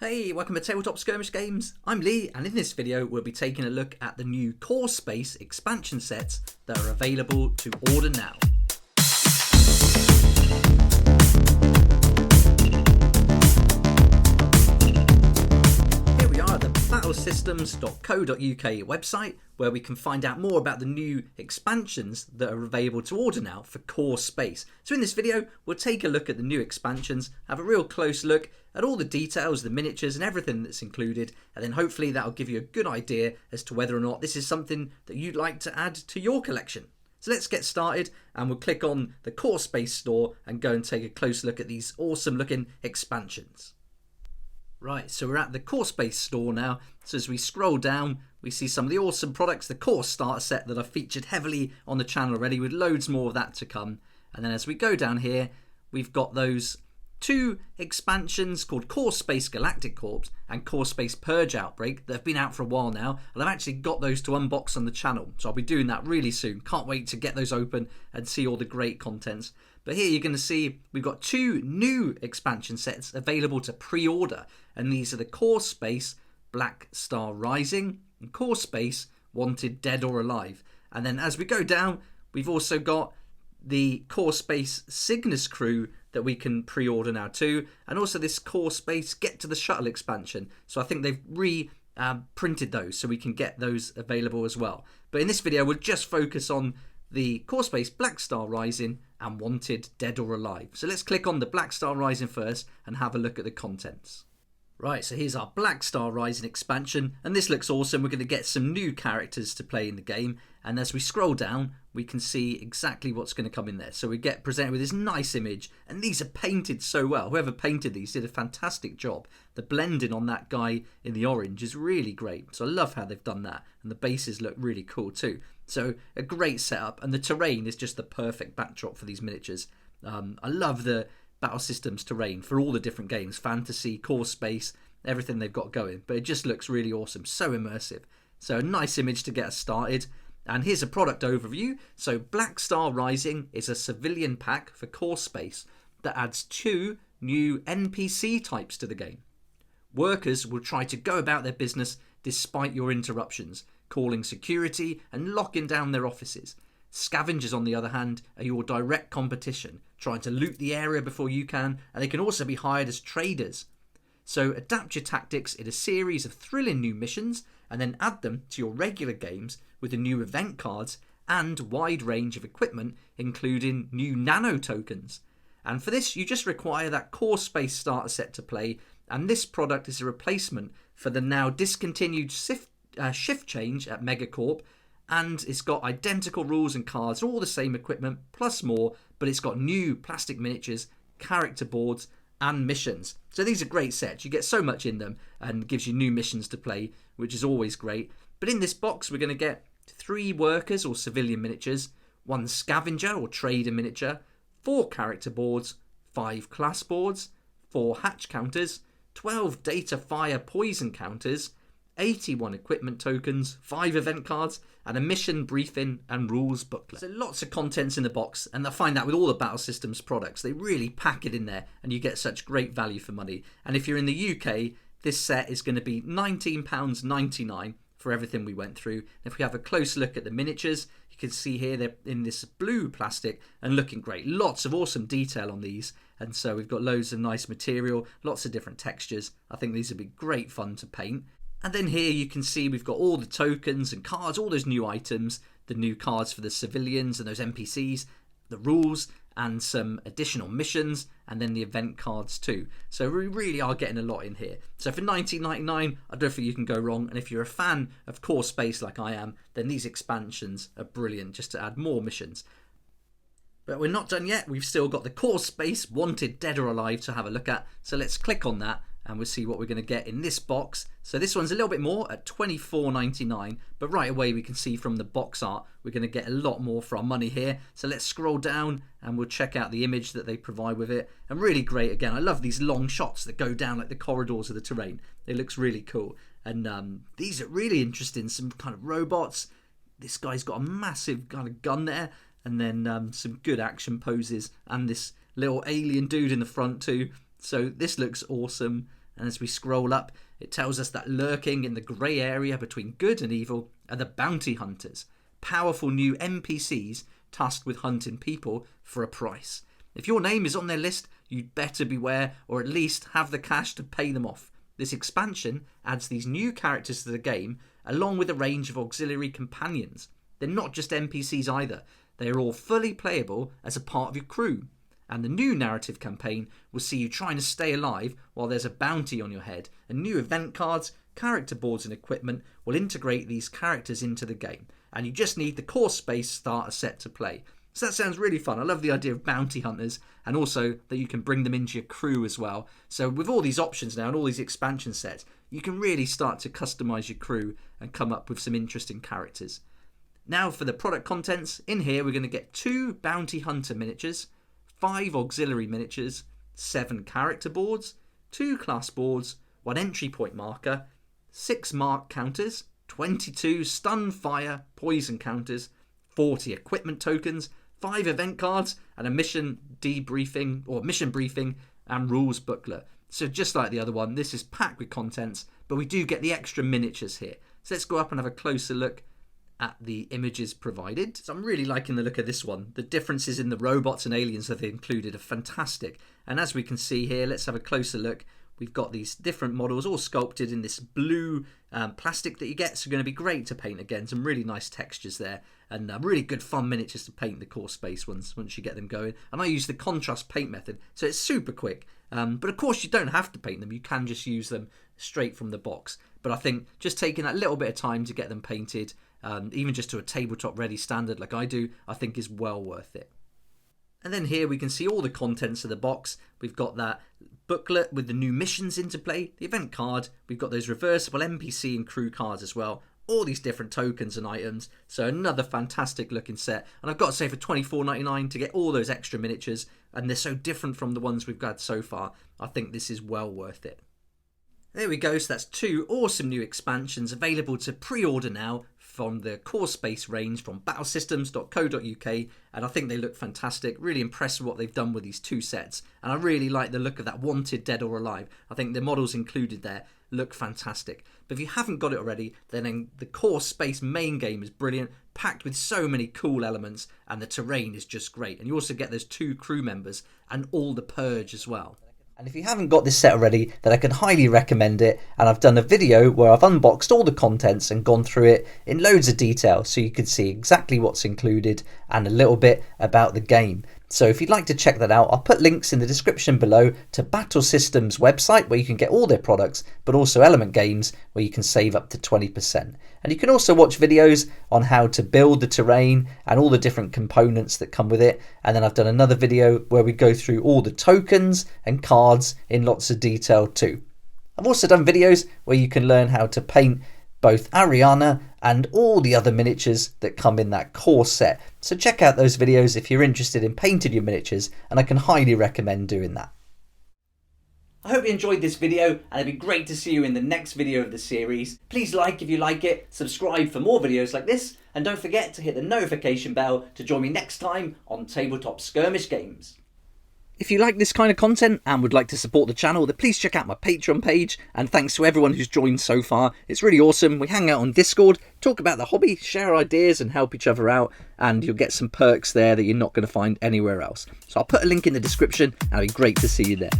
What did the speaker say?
Hey, welcome to Tabletop Skirmish Games. I'm Lee, and in this video we'll be taking a look at the new Core Space expansion sets that are available to order now. Here we are at the battlesystems.co.uk website, where we can find out more about the new expansions that are available to order now for Core Space. So in this video we'll take a look at the new expansions, have a real close look at all the details, the miniatures and everything that's included, and then hopefully that'll give you a good idea as to whether or not this is something that you'd like to add to your collection. So let's get started, and we'll click on the Core Space store and go and take a close look at these awesome looking expansions. Right, so we're at the Core Space store now. So as we scroll down, we see some of the awesome products, the Core Starter set that I've featured heavily on the channel already, with loads more of that to come. And then as we go down here, we've got those two expansions called Core Space Galactic Corps and Core Space Purge Outbreak that have been out for a while now, and I've actually got those to unbox on the channel, so I'll be doing that really soon. Can't wait to get those open and see all the great contents. But here you're going to see we've got two new expansion sets available to pre-order, and these are the Core Space Black Star Rising and Core Space Wanted Dead or Alive. And then as we go down, we've also got the Core Space Cygnus Crew that we can pre-order now too, and also this Core Space Get to the Shuttle expansion. So I think they've printed those so we can get those available as well. But in this video we'll just focus on the Core Space Black Star Rising and Wanted Dead or Alive. So let's click on the Black Star Rising first and have a look at the contents. Right, so here's our Black Star Rising expansion, and this looks awesome. We're going to get some new characters to play in the game, and as we scroll down we can see exactly what's going to come in there. So we get presented with this nice image, and these are painted so well. Whoever painted these did a fantastic job. The blending on that guy in the orange is really great, so I love how they've done that, and the bases look really cool too. So a great setup, and the terrain is just the perfect backdrop for these miniatures. I love the Battle Systems terrain for all the different games, fantasy, Core Space, everything they've got going, but it just looks really awesome, so immersive. So a nice image to get us started. And here's a product overview. So Black Star Rising is a civilian pack for Core Space that adds two new NPC types to the game. Workers will try to go about their business despite your interruptions, calling security and locking down their offices. Scavengers, on the other hand, are your direct competition, trying to loot the area before you can, and they can also be hired as traders. So adapt your tactics in a series of thrilling new missions, and then add them to your regular games with the new event cards and wide range of equipment, including new nano tokens. And for this you just require that Core Space starter set to play, and this product is a replacement for the now discontinued shift change at Megacorp, and it's got identical rules and cards, all the same equipment plus more, but it's got new plastic miniatures, character boards and missions. So these are great sets. You get so much in them, and gives you new missions to play, which is always great. But in this box we're going to get 3 workers or civilian miniatures, 1 scavenger or trader miniature, 4 character boards, 5 class boards, 4 hatch counters, 12 data fire poison counters, 81 equipment tokens, 5 event cards, and a mission briefing and rules booklet. So lots of contents in the box, and they'll find that with all the Battle Systems products. They really pack it in there, and you get such great value for money. And if you're in the UK, this set is going to be £19.99 for everything we went through. If we have a close look at the miniatures, you can see here they're in this blue plastic and looking great. Lots of awesome detail on these, and so we've got loads of nice material, lots of different textures. I think these would be great fun to paint. And then here you can see we've got all the tokens and cards, all those new items, the new cards for the civilians and those NPCs, the rules and some additional missions, and then the event cards too. So we really are getting a lot in here. So for $19.99, I don't think you can go wrong. And if you're a fan of Core Space like I am, then these expansions are brilliant just to add more missions. But we're not done yet. We've still got the Core Space Wanted Dead or Alive to have a look at. So let's click on that, and we'll see what we're going to get in this box. So this one's a little bit more at $24.99, but right away we can see from the box art we're going to get a lot more for our money here. So let's scroll down and we'll check out the image that they provide with it. And really great again. I love these long shots that go down like the corridors of the terrain. It looks really cool. And these are really interesting. Some kind of robots. This guy's got a massive kind of gun there, and then some good action poses, and this little alien dude in the front too. So this looks awesome. And as we scroll up, it tells us that lurking in the grey area between good and evil are the bounty hunters, powerful new NPCs tasked with hunting people for a price. If your name is on their list, you'd better beware, or at least have the cash to pay them off. This expansion adds these new characters to the game, along with a range of auxiliary companions. They're not just NPCs either, they are all fully playable as a part of your crew. And the new narrative campaign will see you trying to stay alive while there's a bounty on your head, and new event cards, character boards and equipment will integrate these characters into the game, and you just need the core space starter set to play. So that sounds really fun. I love the idea of bounty hunters, and also that you can bring them into your crew as well. So with all these options now and all these expansion sets, you can really start to customize your crew and come up with some interesting characters. Now for the product contents, in here we're going to get 2 bounty hunter miniatures, 5 auxiliary miniatures, 7 character boards, 2 class boards, 1 entry point marker, 6 mark counters, 22 stun, fire, poison counters, 40 equipment tokens, 5 event cards, and a mission briefing and rules booklet. So just like the other one, this is packed with contents, but we do get the extra miniatures here. So let's go up and have a closer look at the images provided. So I'm really liking the look of this one. The differences in the robots and aliens that they included are fantastic. And as we can see here, let's have a closer look. We've got these different models all sculpted in this blue plastic that you get. So going to be great to paint again. Some really nice textures there, and really good fun miniatures to paint the core space once you get them going. And I use the contrast paint method, so it's super quick. But of course you don't have to paint them. You can just use them straight from the box. But I think just taking that little bit of time to get them painted, even just to a tabletop ready standard like I do, I think is well worth it. And then here we can see all the contents of the box. We've got that booklet with the new missions into play, the event card, we've got those reversible NPC and crew cards as well, all these different tokens and items. So another fantastic looking set. And I've got to say, for $24.99 to get all those extra miniatures, and they're so different from the ones we've got so far, I think this is well worth it. There we go, so that's 2 awesome new expansions available to pre-order now from the core space range from battlesystems.co.uk, and I think they look fantastic. Really impressed with what they've done with these 2 sets, and I really like the look of that Wanted Dead or Alive. I think the models included there look fantastic. But if you haven't got it already, then the core space main game is brilliant, packed with so many cool elements, and the terrain is just great. And you also get those 2 crew members and all the purge as well. And if you haven't got this set already, then I can highly recommend it. And I've done a video where I've unboxed all the contents and gone through it in loads of detail, so you can see exactly what's included and a little bit about the game. So if you'd like to check that out, I'll put links in the description below to Battle Systems website where you can get all their products, but also Element Games where you can save up to 20%. And you can also watch videos on how to build the terrain and all the different components that come with it. And then I've done another video where we go through all the tokens and cards in lots of detail too. I've also done videos where you can learn how to paint both Ariana and all the other miniatures that come in that core set. So check out those videos if you're interested in painting your miniatures, and I can highly recommend doing that. I hope you enjoyed this video, and it'd be great to see you in the next video of the series. Please like if you like it, subscribe for more videos like this, and don't forget to hit the notification bell to join me next time on Tabletop Skirmish Games. If you like this kind of content and would like to support the channel, then please check out my Patreon page, and thanks to everyone who's joined so far. It's really awesome. We hang out on Discord, talk about the hobby, share ideas and help each other out, and you'll get some perks there that you're not going to find anywhere else. So I'll put a link in the description, and it'd be great to see you there.